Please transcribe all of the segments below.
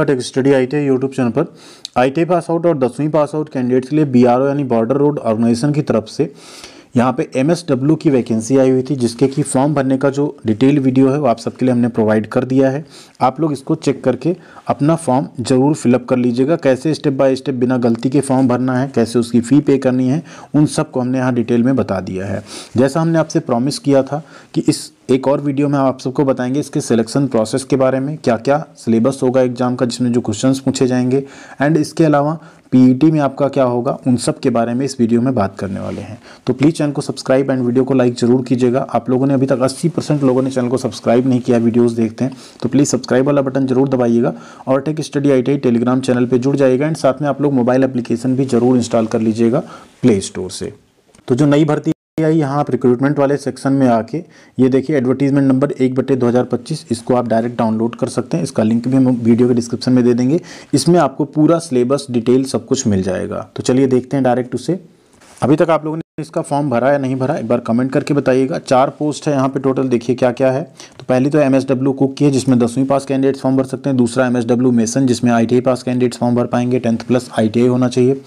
Tech study ITI YouTube channel पर ITI pass out और 10वीं पास आउट कैंडिडेट्स के लिए BRO यानी बॉर्डर रोड ऑर्गेनाइजेशन की तरफ से यहाँ पे MSW की वैकेंसी आई हुई थी, जिसके कि फॉर्म भरने का जो डिटेल वीडियो है वो आप सबके लिए हमने प्रोवाइड कर दिया है। आप लोग इसको चेक करके अपना फॉर्म ज़रूर फिलअप कर लीजिएगा। कैसे स्टेप बाय स्टेप बिना गलती के फॉर्म भरना है, कैसे उसकी फ़ी पे करनी है, उन सब को हमने यहाँ डिटेल में बता दिया है। जैसा हमने आपसे प्रॉमिस किया था कि इस एक और वीडियो में आप सबको बताएंगे इसके सिलेक्शन प्रोसेस के बारे में, क्या क्या सिलेबस होगा एग्जाम का, जिसमें जो क्वेश्चंस पूछे जाएंगे, एंड इसके अलावा PET में आपका क्या होगा, उन सब के बारे में इस वीडियो में बात करने वाले हैं। तो प्लीज़ चैनल को सब्सक्राइब एंड वीडियो को लाइक जरूर कीजिएगा। आप लोगों ने अभी तक 80% लोगों ने चैनल को सब्सक्राइब नहीं किया, वीडियोस देखते हैं, तो प्लीज़ सब्सक्राइब वाला बटन जरूर दबाइएगा और tech study ITI Telegram channel पर जुड़ जाइएगा। एंड साथ में आप लोग मोबाइल एप्लीकेशन भी जरूर इंस्टॉल कर लीजिएगा प्ले स्टोर से। तो जो नई भर्ती आई, यहाँ आप रिक्रूटमेंट वाले सेक्शन में आके ये देखिए एडवर्टीजमेंट नंबर 1/2025, इसको आप डायरेक्ट डाउनलोड कर सकते हैं। इसका लिंक भी हम वीडियो के डिस्क्रिप्शन में दे देंगे। इसमें आपको पूरा सिलेबस डिटेल सब कुछ मिल जाएगा। तो चलिए देखते हैं डायरेक्ट उसे। अभी तक आप लोगों ने इसका फॉर्म भरा या नहीं भरा, एक बार कमेंट करके बताइएगा। 4 पोस्ट है यहाँ पे टोटल, देखिए क्या क्या है। तो पहली तो MSW कुक की है, जिसमें 10वीं पास कैंडिडेट्स फॉर्म भर सकते हैं। दूसरा MSW मेसन, जिसमें ITI पास कैंडिडेट्स फॉर्म भर पाएंगे, 10th प्लस ITI होना चाहिए।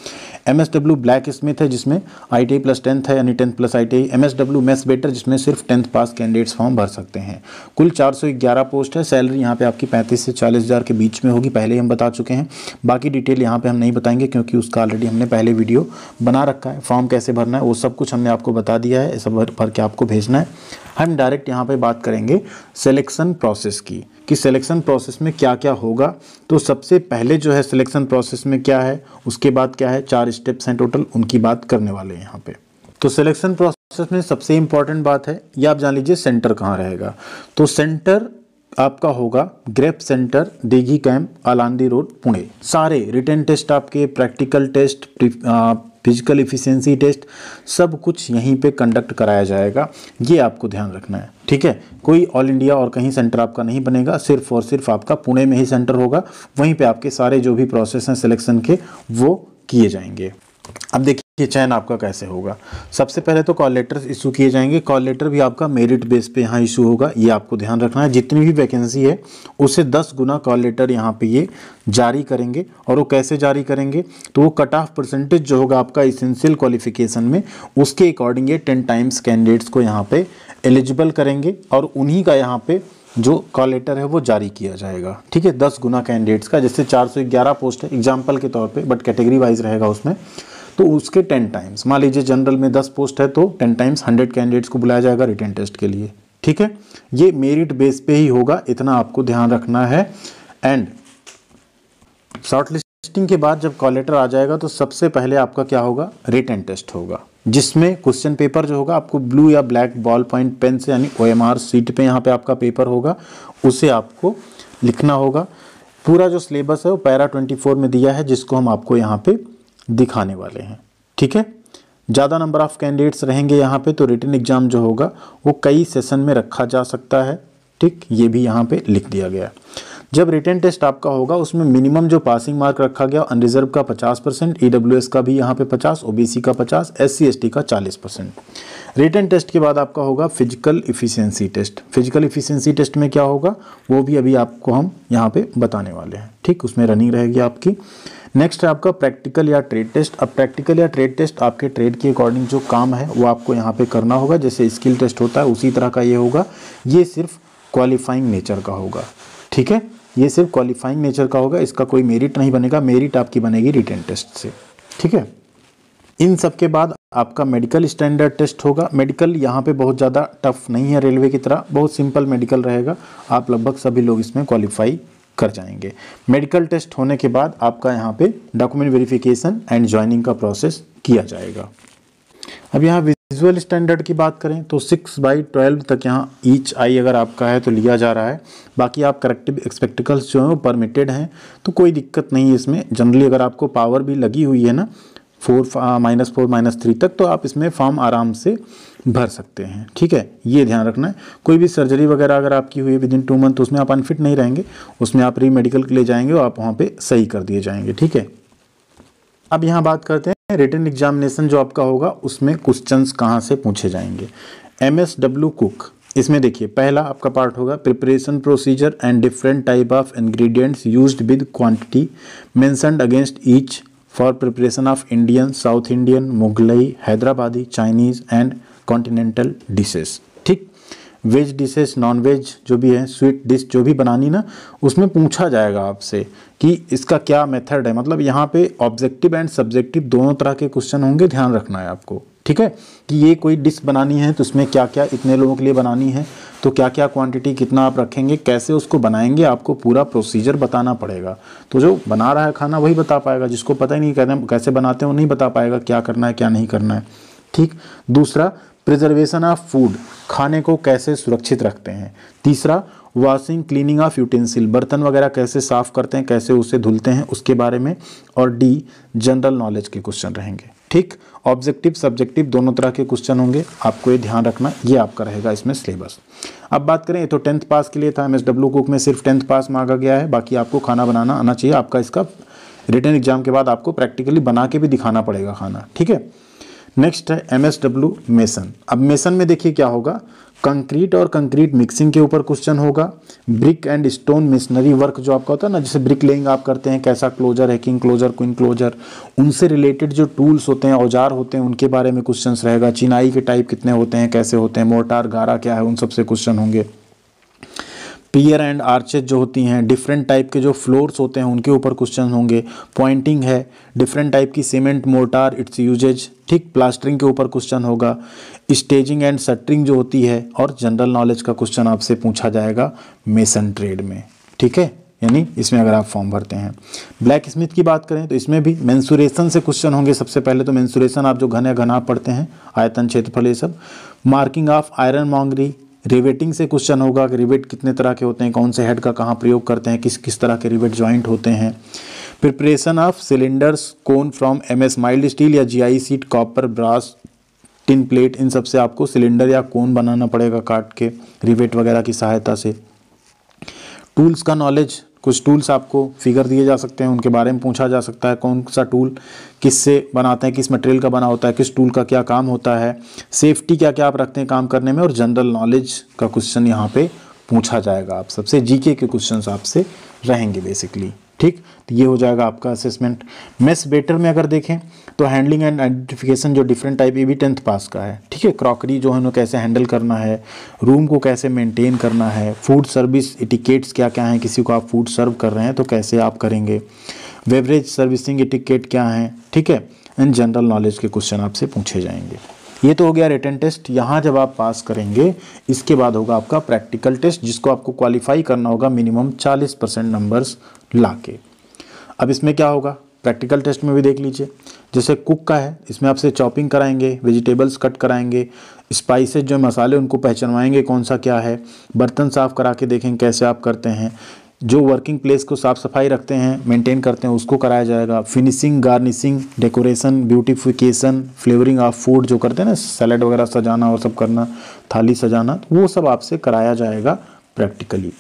MSW ब्लैक स्मिथ है, जिसमें ITI प्लस 10th है यानी 10th plus ITI। MSW mess better, जिसमें सिर्फ 10th पास कैंडिडेट्स फॉर्म भर सकते हैं। कुल 411 पोस्ट है। सैलरी यहाँ पे आपकी 35 से 40 हज़ार के बीच में होगी, पहले ही हम बता चुके हैं। बाकी डिटेल यहाँ पे हम नहीं बताएंगे क्योंकि उसका ऑलरेडी हमने पहले वीडियो बना रखा है। फॉर्म कैसे भरना है वो सब कुछ हमने आपको बता दिया है, सब भर के आपको भेजना है। हम डायरेक्ट यहाँ पे बात करेंगे सिलेक्शन प्रोसेस की, कि सिलेक्शन प्रोसेस में क्या क्या होगा। तो सबसे पहले जो है सिलेक्शन प्रोसेस में क्या है, उसके बाद क्या है, 4 स्टेप्स हैं टोटल, उनकी बात करने वाले हैं यहाँ पे। तो सिलेक्शन प्रोसेस में सबसे इंपॉर्टेंट बात है, ये आप जान लीजिए सेंटर कहाँ रहेगा। तो सेंटर आपका होगा GREF centre, Dighi camp, Alandi road, Pune. सारे रिटन टेस्ट आपके, practical test, physical efficiency test, सब कुछ यहीं पे कंडक्ट कराया जाएगा। ये आपको ध्यान रखना है, ठीक है। कोई ऑल इंडिया और कहीं सेंटर आपका नहीं बनेगा, सिर्फ और सिर्फ आपका पुणे में ही सेंटर होगा। वहीं पे आपके सारे जो भी प्रोसेस हैं सिलेक्शन के वो किए जाएंगे। अब देखिए चयन आपका कैसे होगा। सबसे पहले तो कॉल लेटर इशू किए जाएंगे। कॉल लेटर भी आपका मेरिट बेस पे यहाँ इशू होगा, ये आपको ध्यान रखना है। जितनी भी वैकेंसी है उससे 10 गुना कॉल लेटर यहाँ पे ये जारी करेंगे। और वो कैसे जारी करेंगे, तो वो कट ऑफ परसेंटेज जो होगा आपका इसेंशियल क्वालिफिकेशन में, उसके अकॉर्डिंग ये 10 टाइम्स कैंडिडेट्स को यहाँ पे एलिजिबल करेंगे और उन्हीं का यहाँ पे जो कॉल लेटर है वो जारी किया जाएगा, ठीक है। 10 गुना कैंडिडेट्स का, जैसे 411 पोस्ट है एग्जाम्पल के तौर पे, बट कैटेगरी वाइज रहेगा उसमें, तो उसके 10 टाइम्स। मान लीजिए जनरल में 10 पोस्ट है तो 10 टाइम्स 100 कैंडिडेट्स को बुलाया जाएगा रिटन टेस्ट के लिए, ठीक है। ये मेरिट बेस पे ही होगा, इतना आपको ध्यान रखना है। एंड शॉर्ट लिस्टिंग के बाद जब कॉल लेटर आ जाएगा तो सबसे पहले आपका क्या होगा, रिटन टेस्ट होगा, जिसमें क्वेश्चन पेपर जो होगा आपको ब्लू या ब्लैक बॉल पॉइंट पेन से यानी OMR शीट पे यहाँ पे आपका पेपर होगा, उसे आपको लिखना होगा। पूरा जो सिलेबस है वो पैरा 24 में दिया है, जिसको हम आपको यहाँ पे दिखाने वाले हैं, ठीक है। ज़्यादा नंबर ऑफ कैंडिडेट्स रहेंगे यहाँ पे तो रिटन एग्जाम जो होगा वो कई सेशन में रखा जा सकता है, ठीक। ये भी यहाँ पे लिख दिया गया। जब रिटन टेस्ट आपका होगा उसमें मिनिमम जो पासिंग मार्क रखा गया, अनरिजर्व का 50%, EWS का भी यहाँ पे 50, OBC का 50, SC ST का 40%। रिटन टेस्ट के बाद आपका होगा physical efficiency test. Physical efficiency test में क्या होगा वो भी अभी आपको हम यहाँ पे बताने वाले हैं, ठीक। उसमें रनिंग रहेगी आपकी। नेक्स्ट है आपका प्रैक्टिकल या ट्रेड टेस्ट। अब प्रैक्टिकल या ट्रेड टेस्ट आपके ट्रेड के अकॉर्डिंग जो काम है वो आपको यहाँ पे करना होगा, जैसे स्किल टेस्ट होता है उसी तरह का ये होगा। ये सिर्फ क्वालिफाइंग नेचर का होगा, ठीक है। ये सिर्फ क्वालिफाइंग नेचर का होगा, इसका कोई मेरिट नहीं बनेगा, मेरिट आपकी बनेगी रिटन टेस्ट से, ठीक है। इन सब के बाद आपका मेडिकल स्टैंडर्ड टेस्ट होगा। मेडिकल यहाँ पे बहुत ज़्यादा टफ नहीं है, रेलवे की तरह बहुत सिंपल मेडिकल रहेगा, आप लगभग सभी लोग इसमें क्वालिफाई कर जाएंगे। मेडिकल टेस्ट होने के बाद आपका यहाँ पे डॉक्यूमेंट वेरिफिकेशन एंड ज्वाइनिंग का प्रोसेस किया जाएगा। अब यहाँ विजुअल स्टैंडर्ड की बात करें तो 6/12 तक यहाँ ईच आई अगर आपका है तो लिया जा रहा है। बाकी आप करेक्टिव स्पेक्टिकल्स जो हैं वो परमिटेड हैं, तो कोई दिक्कत नहीं है इसमें। जनरली अगर आपको पावर भी लगी हुई है ना -4 -3 तक, तो आप इसमें फॉर्म आराम से भर सकते हैं, ठीक है। ये ध्यान रखना है। कोई भी सर्जरी वगैरह अगर आपकी हुई है विदिन 2 मंथ, उसमें आप अनफिट नहीं रहेंगे, उसमें आप री मेडिकल के लिए जाएंगे और आप वहाँ पे सही कर दिए जाएंगे, ठीक है। अब यहाँ बात करते हैं रिटन एग्जामिनेशन जो आपका होगा उसमें क्वेश्चंस कहाँ से पूछे जाएंगे। MSW कुक इसमें देखिए पहला आपका पार्ट होगा preparation procedure and different type of ingredients used with quantity mentioned against each for preparation of Indian, south Indian, Mughlai, Hyderabadi, Chinese and continental dishes. ठीक, वेज डिशेस, नॉन वेज जो भी है, स्वीट डिश जो भी बनानी ना, उसमें पूछा जाएगा आपसे कि इसका क्या मेथड है। मतलब यहाँ पे ऑब्जेक्टिव एंड सब्जेक्टिव दोनों तरह के क्वेश्चन होंगे, ध्यान रखना है आपको। ठीक है, कि ये कोई डिश बनानी है तो उसमें क्या क्या, इतने लोगों के लिए बनानी है तो क्या क्या क्वांटिटी, कितना आप रखेंगे, कैसे उसको बनाएंगे, आपको पूरा प्रोसीजर बताना पड़ेगा। तो जो बना रहा है खाना वही बता पाएगा, जिसको पता ही नहीं कैसे बनाते हैं वो नहीं बता पाएगा क्या करना है क्या नहीं करना है। ठीक, दूसरा प्रिजर्वेशन ऑफ फूड, खाने को कैसे सुरक्षित रखते हैं। तीसरा वॉशिंग क्लीनिंग ऑफ यूटेंसिल, बर्तन वगैरह कैसे साफ़ करते हैं, कैसे उसे धुलते हैं, उसके बारे में। और डी जनरल नॉलेज के क्वेश्चन रहेंगे। ठीक, ऑब्जेक्टिव सब्जेक्टिव दोनों तरह के क्वेश्चन होंगे, आपको ये ध्यान रखना, ये आपका रहेगा इसमें सिलेबस। अब बात करें, ये तो 10th पास के लिए था, MSW कुक में सिर्फ 10th पास मांगा गया है, बाकी आपको खाना बनाना आना चाहिए। आपका इसका रिटन एग्जाम के बाद आपको प्रैक्टिकली बना के भी दिखाना पड़ेगा खाना। ठीक है, नेक्स्ट है MSW मेसन। अब मेसन में देखिए क्या होगा, कंक्रीट और कंक्रीट मिक्सिंग के ऊपर क्वेश्चन होगा। Brick and stone masonry work जो आपका होता है ना, जैसे ब्रिक लेइंग आप करते हैं, कैसा क्लोजर है, किंग क्लोजर, क्वीन क्लोजर, उनसे रिलेटेड जो टूल्स होते हैं, औजार होते हैं, उनके बारे में क्वेश्चंस रहेगा। चिनाई के टाइप कितने होते हैं, कैसे होते हैं, मोर्टार गारा क्या है, उन सबसे क्वेश्चन होंगे। पियर एंड आर्चेज जो होती हैं, डिफरेंट टाइप के जो फ्लोर्स होते हैं उनके ऊपर क्वेश्चन होंगे। पॉइंटिंग है, डिफरेंट टाइप की सीमेंट मोर्टार, इट्स यूजेज। ठीक, प्लास्टरिंग के ऊपर क्वेश्चन होगा। स्टेजिंग एंड शटरिंग जो होती है, और जनरल नॉलेज का क्वेश्चन आपसे पूछा जाएगा मेसन ट्रेड में। ठीक है, यानी इसमें अगर आप फॉर्म भरते हैं। ब्लैक स्मिथ की बात करें तो इसमें भी मेंसुरेशन से क्वेश्चन होंगे। सबसे पहले तो मेंसुरेशन आप जो घन या घनाभ पढ़ते हैं, आयतन, क्षेत्रफल, ये सब। मार्किंग ऑफ आयरन मॉन्गरी, रिवेटिंग से क्वेश्चन होगा कि रिवेट कितने तरह के होते हैं, कौन से हेड का कहाँ प्रयोग करते हैं, किस किस तरह के रिवेट जॉइंट होते हैं। Preparation of cylinders cone from MS mild steel या GI sheet, copper, brass, tin plate, इन सब से आपको सिलेंडर या कोन बनाना पड़ेगा काट के रिवेट वगैरह की सहायता से। टूल्स का नॉलेज, कुछ टूल्स आपको फिगर दिए जा सकते हैं, उनके बारे में पूछा जा सकता है, कौन सा टूल किससे बनाते हैं, किस मटेरियल का बना होता है, किस टूल का क्या काम होता है, सेफ्टी क्या क्या आप रखते हैं काम करने में। और जनरल नॉलेज का क्वेश्चन यहाँ पे पूछा जाएगा आप सबसे, GK के क्वेश्चन आपसे रहेंगे बेसिकली। ठीक, तो ये हो जाएगा आपका असेसमेंट। मेस बेटर में अगर देखें तो हैंडलिंग एंड आइडेंटिफिकेशन जो डिफरेंट टाइप, ये भी 10th पास का है। ठीक है, क्रॉकरी जो है उन्हें कैसे हैंडल करना है, रूम को कैसे मेंटेन करना है, फूड सर्विस इटिकेट्स क्या क्या हैं, किसी को आप फूड सर्व कर रहे हैं तो कैसे आप करेंगे, बेवरेज सर्विसिंग इटिकेट क्या है। ठीक है, एंड जनरल नॉलेज के क्वेश्चन आपसे पूछे जाएंगे। ये तो हो गया रिटन टेस्ट। यहाँ जब आप पास करेंगे इसके बाद होगा आपका प्रैक्टिकल टेस्ट, जिसको आपको क्वालिफाई करना होगा मिनिमम 40% नंबर्स लाके। अब इसमें क्या होगा, प्रैक्टिकल टेस्ट में भी देख लीजिए, जैसे कुक का है, इसमें आपसे चॉपिंग कराएंगे, वेजिटेबल्स कट कराएंगे, स्पाइसेस जो मसाले उनको पहचानवाएंगे कौन सा क्या है, बर्तन साफ़ करा के देखेंगे कैसे आप करते हैं, जो वर्किंग प्लेस को साफ़ सफाई रखते हैं, मेंटेन करते हैं, उसको कराया जाएगा। Finishing, garnishing, decoration, beautification, flavouring of food जो करते हैं ना, सैलड वगैरह सजाना और सब करना, थाली सजाना, वो सब आपसे कराया जाएगा प्रैक्टिकली।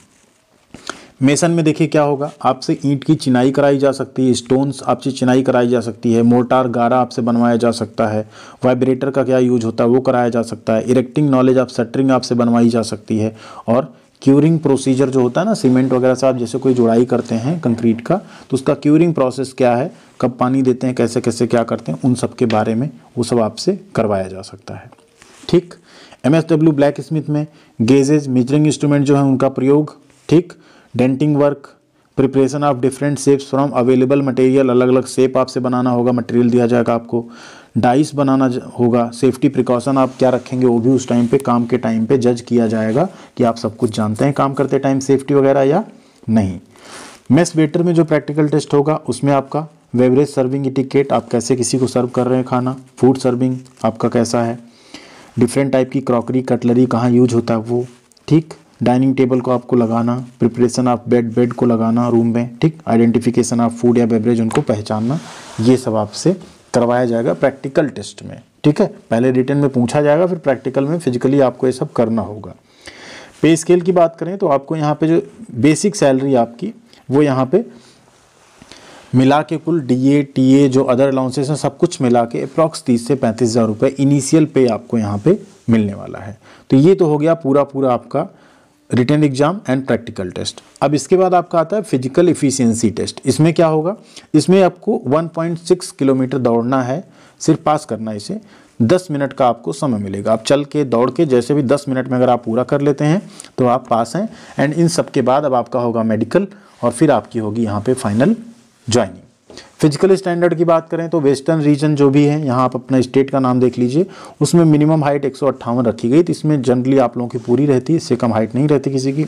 मेसन में देखिए क्या होगा, आपसे ईंट की चिनाई कराई जा सकती है, स्टोन्स आपसे चिनाई कराई जा सकती है, मोर्टार गारा आपसे बनवाया जा सकता है, वाइब्रेटर का क्या यूज होता है वो कराया जा सकता है, इरेक्टिंग नॉलेज ऑफ शटरिंग आपसे बनवाई जा सकती है, और क्यूरिंग प्रोसीजर जो होता है ना, सीमेंट वगैरह से आप जैसे कोई जुड़ाई करते हैं कंक्रीट का, तो उसका क्यूरिंग प्रोसेस क्या है, कब पानी देते हैं, कैसे कैसे क्या करते हैं, उन सब के बारे में वो सब आपसे करवाया जा सकता है। ठीक, MSW ब्लैक स्मिथ में गेजेज, मेजरिंग इंस्ट्रूमेंट जो है उनका प्रयोग। ठीक, denting work, preparation of different shapes from available material, अलग अलग शेप आपसे बनाना होगा, मटेरियल दिया जाएगा आपको। डाइस बनाना होगा, सेफ्टी प्रिकॉशन आप क्या रखेंगे वो भी उस टाइम पे, काम के टाइम पे जज किया जाएगा कि आप सब कुछ जानते हैं काम करते टाइम सेफ्टी वगैरह या नहीं। मेस वेटर में जो प्रैक्टिकल टेस्ट होगा उसमें आपका बेवरेज सर्विंग इटिकेट, आप कैसे किसी को सर्व कर रहे हैं खाना, फूड सर्विंग आपका कैसा है, डिफरेंट टाइप की क्रॉकरी कटलरी कहाँ यूज होता है वो। ठीक, डाइनिंग टेबल को आपको लगाना, प्रिपरेशन ऑफ बेड को लगाना रूम में। ठीक, आइडेंटिफिकेशन ऑफ फूड या बेवरेज उनको पहचानना, ये सब आपसे करवाया जाएगा प्रैक्टिकल टेस्ट में। ठीक है, पहले रिटन में पूछा जाएगा, फिर प्रैक्टिकल में फिजिकली आपको ये सब करना होगा। पे स्केल की बात करें तो आपको यहाँ पे जो बेसिक सैलरी आपकी वो यहाँ पे मिला के कुल DA TA जो अदर अलाउंसेस हैं सब कुछ मिला के अप्रॉक्स 30 से 35,000 रुपये इनिशियल पे आपको यहाँ पे मिलने वाला है। तो ये तो हो गया पूरा आपका written exam and practical test. अब इसके बाद आपका आता है फिजिकल इफिशियंसी टेस्ट। इसमें क्या होगा, इसमें आपको 1.6 किलोमीटर दौड़ना है, सिर्फ पास करना है इसे। 10 मिनट का आपको समय मिलेगा। आप चल के दौड़ के जैसे भी 10 मिनट में अगर आप पूरा कर लेते हैं तो आप पास हैं। एंड इन सब के बाद अब आपका होगा मेडिकल और फिर आपकी होगी यहाँ पे फाइनल ज्वाइनिंग। फिजिकल स्टैंडर्ड की बात करें तो वेस्टर्न रीजन जो भी है, यहाँ आप अपना स्टेट का नाम देख लीजिए, उसमें मिनिमम हाइट 158 रखी गई। तो इसमें जनरली आप लोगों की पूरी रहती है, इससे कम हाइट नहीं रहती किसी की।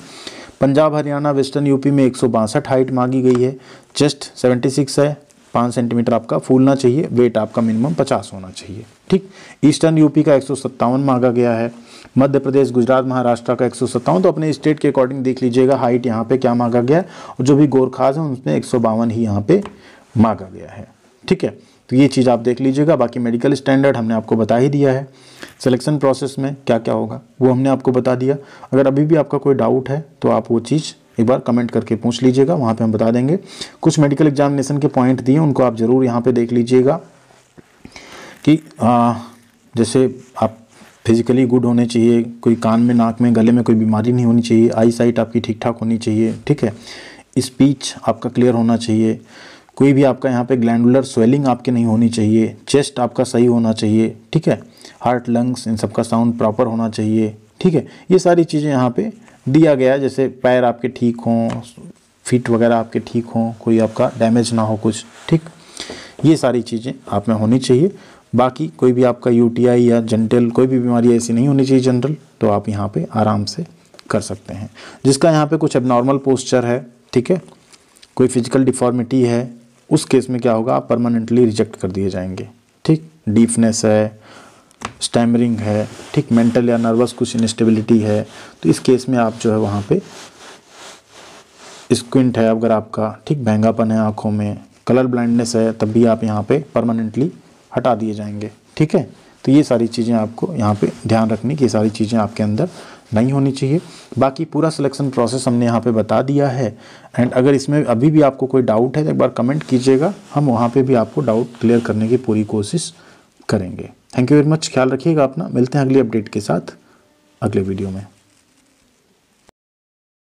पंजाब हरियाणा वेस्टर्न यूपी में 162 हाइट मांगी गई है। चेस्ट 76 है, 5 सेंटीमीटर आपका फूलना चाहिए। वेट आपका मिनिमम 50 होना चाहिए। ठीक। ईस्टर्न यूपी का 157 मांगा गया है। मध्य प्रदेश, गुजरात, महाराष्ट्र का 157। तो अपने स्टेट के अकॉर्डिंग देख लीजिएगा हाइट यहाँ पे क्या मांगा गया है। और जो भी गोरखाज हैं उसमें 152 ही यहाँ पे मांगा गया है। ठीक है, तो ये चीज़ आप देख लीजिएगा। बाकी मेडिकल स्टैंडर्ड हमने आपको बता ही दिया है। सिलेक्शन प्रोसेस में क्या क्या होगा वो हमने आपको बता दिया। अगर अभी भी आपका कोई डाउट है तो आप वो चीज़ एक बार कमेंट करके पूछ लीजिएगा, वहाँ पे हम बता देंगे। कुछ मेडिकल एग्जामिनेशन के पॉइंट दिए उनको आप ज़रूर यहाँ पे देख लीजिएगा कि जैसे आप फिजिकली गुड होने चाहिए, कोई कान में, नाक में, गले में कोई बीमारी नहीं होनी चाहिए, आई साइट आपकी ठीक ठाक होनी चाहिए। ठीक है, स्पीच आपका क्लियर होना चाहिए, कोई भी आपका यहाँ पे ग्लैंडुलर स्वेलिंग आपके नहीं होनी चाहिए, चेस्ट आपका सही होना चाहिए। ठीक है, हार्ट, लंग्स, इन सब का साउंड प्रॉपर होना चाहिए। ठीक है, ये सारी चीज़ें यहाँ पे दिया गया है। जैसे पैर आपके ठीक हों, फीट वगैरह आपके ठीक हों, कोई आपका डैमेज ना हो कुछ। ठीक, ये सारी चीज़ें आप में होनी चाहिए। बाकी कोई भी आपका UTI या जेंटल कोई भी बीमारी ऐसी नहीं होनी चाहिए जनरल, तो आप यहाँ पे आराम से कर सकते हैं। जिसका यहाँ पे कुछ एबनॉर्मल पोस्चर है, ठीक है, कोई फिजिकल डिफॉर्मिटी है, उस केस में क्या होगा, आप परमानेंटली रिजेक्ट कर दिए जाएंगे। ठीक, डीफनेस है, स्टैमरिंग है, ठीक, मेंटल या नर्वस कुछ इंस्टेबिलिटी है, तो इस केस में आप जो है वहाँ पे स्क्विंट है अगर आपका, ठीक, बहंगापन है आँखों में, कलर ब्लाइंडनेस है, तब भी आप यहाँ पे परमानेंटली हटा दिए जाएंगे। ठीक है, तो ये सारी चीज़ें आपको यहाँ पे ध्यान रखनी कि ये सारी चीज़ें आपके अंदर नहीं होनी चाहिए। बाकी पूरा सिलेक्शन प्रोसेस हमने यहाँ पे बता दिया है। एंड अगर इसमें अभी भी आपको कोई डाउट है तो एक बार कमेंट कीजिएगा, हम वहाँ पे भी आपको डाउट क्लियर करने की पूरी कोशिश करेंगे। थैंक यू वेरी मच, ख्याल रखिएगा अपना। मिलते हैं अगली अपडेट के साथ अगले वीडियो में।